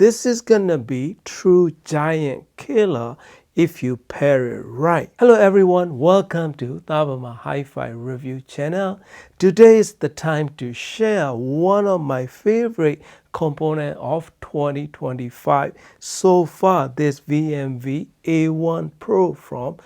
This is gonna be true giant killer if you pair it right. Hello everyone, welcome to Tabama Hi-Fi Review channel. Today is the time to share one of my favorite component of 2025 so far, this VMV A1 Pro from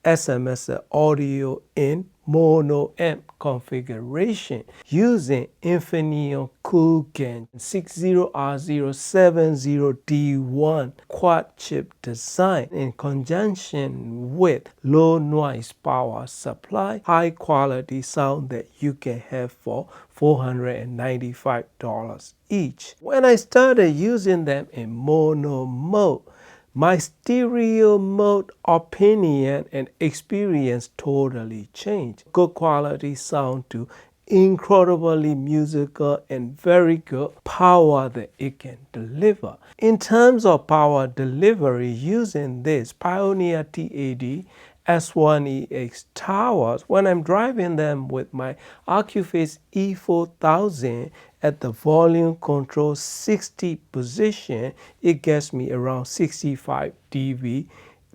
SMS Audio in mono amp configuration using Infineon Coolgen 60R070D1 quad chip design in conjunction with low noise power supply, high quality sound that you can have for $495 each. When I started using them in mono mode, my stereo mode opinion and experience totally changed. Good quality sound to incredibly musical and very good power that it can deliver. In terms of power delivery, using this Pioneer TAD S1EX towers, when I'm driving them with my Accuface E4000 at the volume control 60 position, it gets me around 65 dB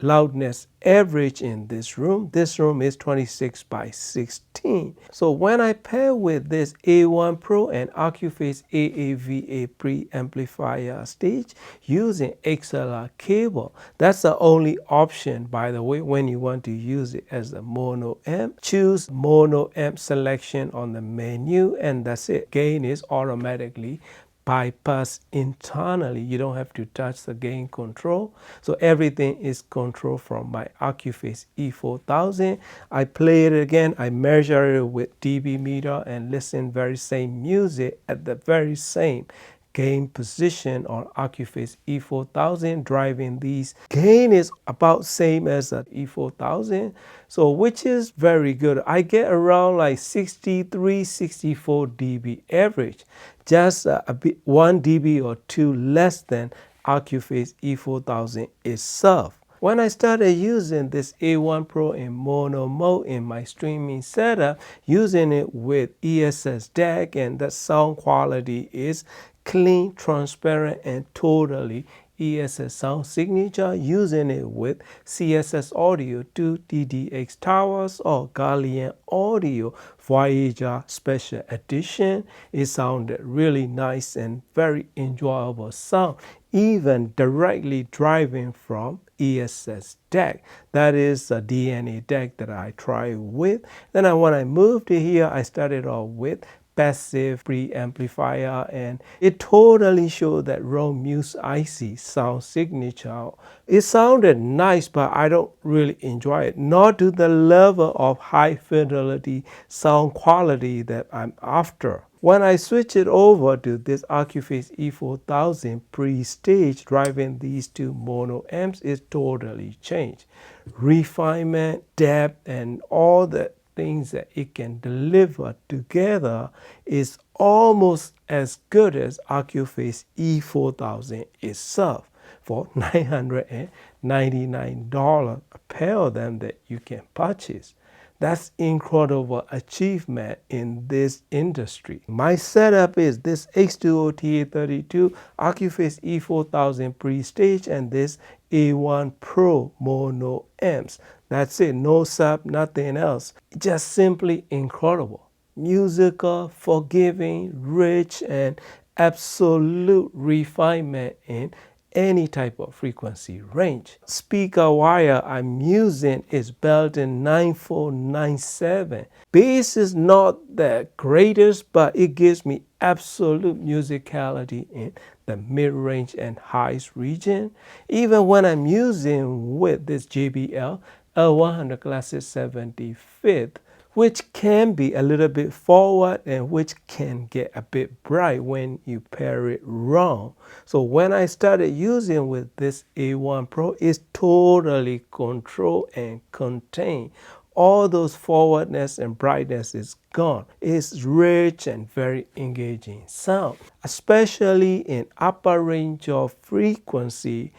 loudness average in this room. This room is 26 by 16. So when I pair with this A1 Pro and Accuface AAVA preamplifier stage using XLR cable, that's the only option, by the way, when you want to use it as a mono amp. Choose mono amp selection on the menu and that's it. Gain is automatically bypass internally. You don't have to touch the gain control. So everything is controlled from my Accuface E4000. I play it again. I measure it with dB meter and listen very same music at the very same gain position on Accuface E4000. Driving these gain is about same as the E4000, so which is very good. I get around like 63 64 dB average, just a bit 1 dB or 2 less than Accuface E4000 itself. When I started using this A1 Pro in mono mode in my streaming setup, using it with ESS DAC, and the sound quality is clean, transparent, and totally ESS sound signature. Using it with CSS Audio 2 DDX towers or Gallium Audio Voyager Special Edition, it sounded really nice and very enjoyable sound, even directly driving from ESS DAC. That is a DNA DAC that I tried with. Then when I moved to here, I started off with passive preamplifier, and it totally showed that Rode Muse IC sound signature. It sounded nice, but I don't really enjoy it, not to the level of high fidelity sound quality that I'm after. When I switch it over to this Accuface E4000 pre-stage, driving these two mono amps is totally changed. Refinement, depth, and all the things that it can deliver together is almost as good as Accuface E4000 itself for $999, a pair of them that you can purchase. That's incredible achievement in this industry. My setup is this H2O TA32, Accuface E4000 pre-stage, and this A1 Pro mono amps. That's it, no sub, nothing else. Just simply incredible. Musical, forgiving, rich, and absolute refinement in any type of frequency range. Speaker wire I'm using is Belden 9497. Bass is not the greatest, but it gives me absolute musicality in the mid-range and highs region. Even when I'm using with this JBL L100 Classic 75th, which can be a little bit forward and which can get a bit bright when you pair it wrong. So when I started using with this A1 Pro, it's totally controlled and contained. All those forwardness and brightness is gone. It's rich and very engaging sound, especially in upper range of frequency.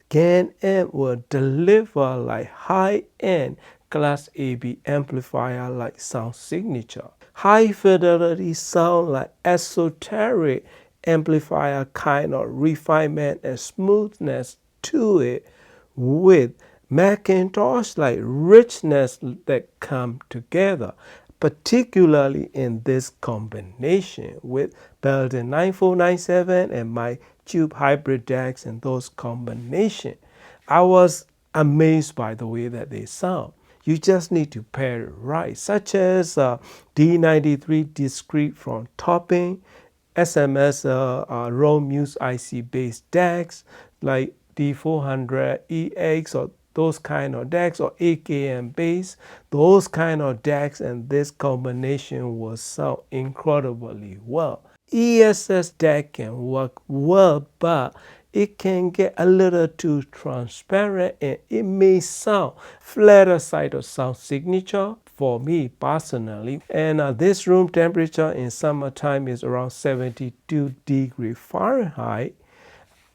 Can amp will deliver like high-end Class AB amplifier like sound signature. High fidelity sound like esoteric amplifier kind of refinement and smoothness to it with Macintosh like richness that come together, particularly in this combination with Belden 9497 and my Tube Hybrid DACs and those combination. I was amazed by the way that they sound. You just need to pair it right, such as D93 discrete from Topping, SMS Rome Muse IC based DACs like D400EX or those kind of DACs, or AKM base, those kind of DACs, and this combination will sound incredibly well. ESS DAC can work well, but it can get a little too transparent and it may sound flatter side of sound signature for me personally. And this room temperature in summertime is around 72 degrees Fahrenheit.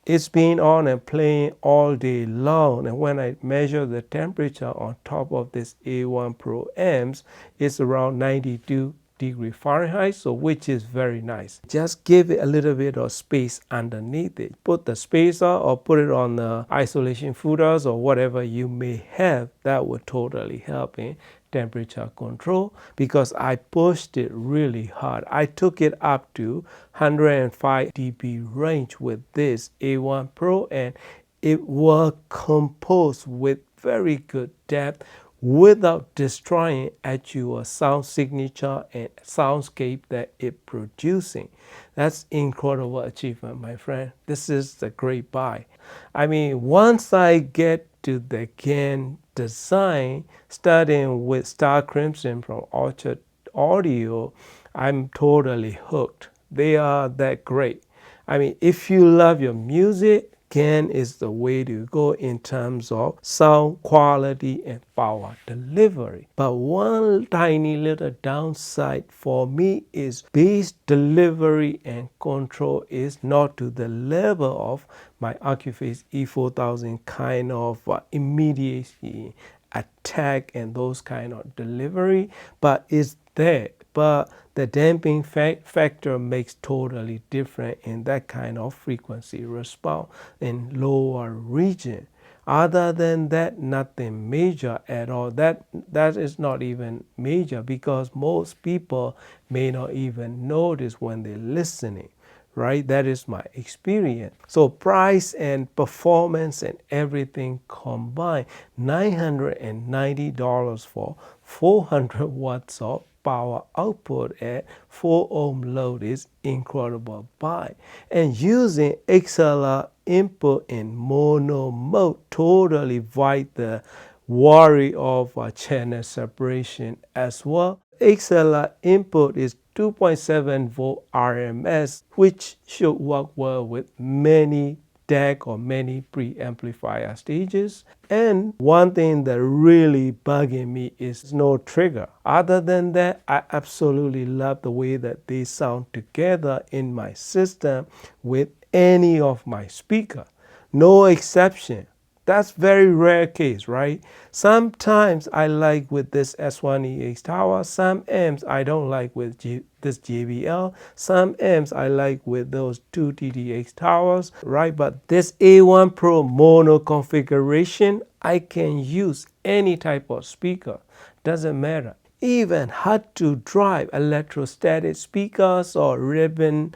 It's been on and playing all day long, and when I measure the temperature on top of this A1 Pro amps, it's around 92 degrees Fahrenheit, so which is very nice. Just give it a little bit of space underneath it. Put the spacer or put it on the isolation footers or whatever you may have. That would totally help in temperature control, because I pushed it really hard. I took it up to 105 dB range with this A1 Pro, and it will compose with very good depth without destroying your sound signature and soundscape that it's producing. That's incredible achievement, my friend. This is the great buy. I mean, once I get to the gain design, starting with Star Crimson from Orchard Audio, I'm totally hooked. They are that great. I mean, if you love your music, GAN is the way to go in terms of sound quality and power delivery. But one tiny little downside for me is bass delivery and control is not to the level of my Accuphase E4000 kind of immediacy attack and those kind of delivery, but it's there. But the damping factor makes totally different in that kind of frequency response in lower region. Other than that, nothing major at all. That is not even major, because most people may not even notice when they're listening. Right? That is my experience. So price and performance and everything combined, $990 for 400 watts of power output at 4 ohm load is incredible buy. And using XLR input in mono mode totally avoid the worry of channel separation as well. XLR input is 2.7 volt RMS, which should work well with many DAC or many preamplifier stages. And one thing that really bugging me is no trigger. Other than that, I absolutely love the way that they sound together in my system with any of my speaker. No exception. That's very rare case, right? Sometimes I like with this S1EX tower. Some amps I don't like with this JBL. Some amps I like with those two TTX towers, right? But this A1 Pro mono configuration, I can use any type of speaker. Doesn't matter. Even hard to drive electrostatic speakers or ribbon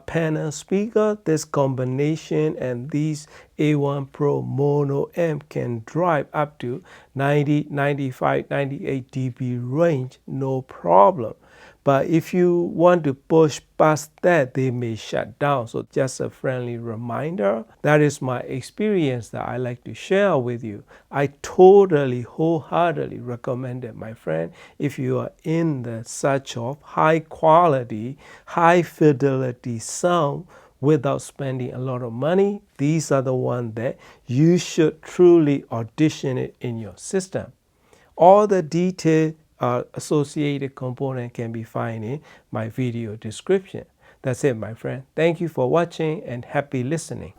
panel speaker, this combination and these A1 Pro mono amp can drive up to 90, 95, 98 dB range, no problem. But if you want to push past that, they may shut down. So just a friendly reminder. That is my experience that I like to share with you. I totally, wholeheartedly recommend it, my friend. If you are in the search of high quality, high fidelity sound without spending a lot of money, these are the ones that you should truly audition it in your system. All the details associated component can be found in my video description. That's it, my friend. Thank you for watching and happy listening.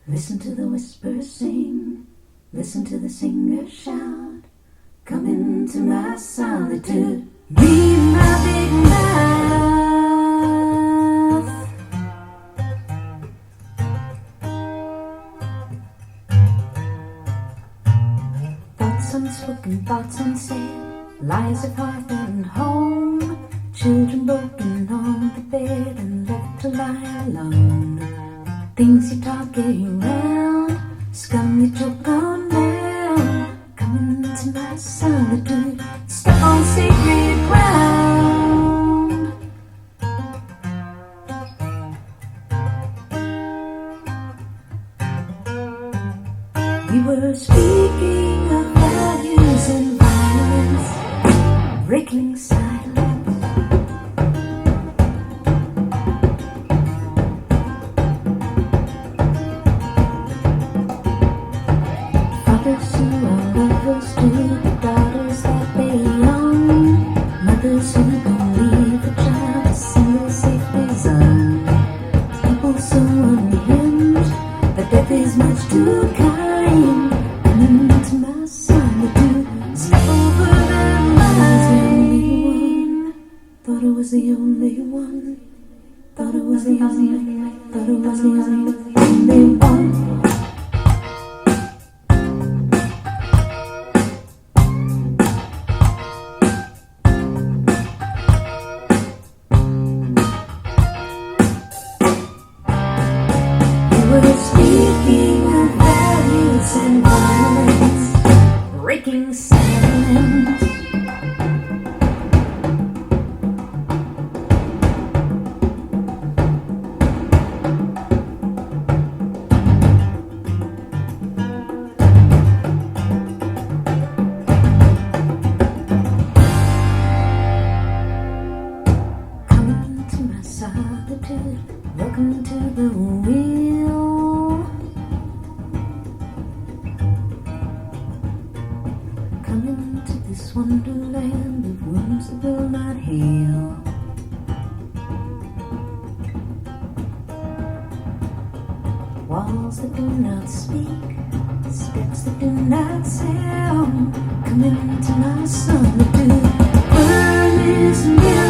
Listen to the whispers sing, listen to the singer shout, come into my solitude, be my big mouth. Thoughts unspoken, thoughts unsaid, lies of hearth and home, children broken on the bed and left to lie alone. Things you talk around, scum you choke on down. Come into my solitude, step on sacred ground. We were speaking of values and violence, breaking silence. Fathers who are lovers to the daughters that they own, mothers who don't leave a child a single safety zone. People so unhinged that death is much too kind. Come into my solitude, step over the line. Thought it was the only one. Thought it was the only one. Thought it was the only one. We're speaking of values and violence, breaking silence. Come to my solitude, welcome to the wheel. Come into this wonderland of wounds that will not heal. Walls that do not speak, steps that do not sound. Come into my solitude, burn this mirror.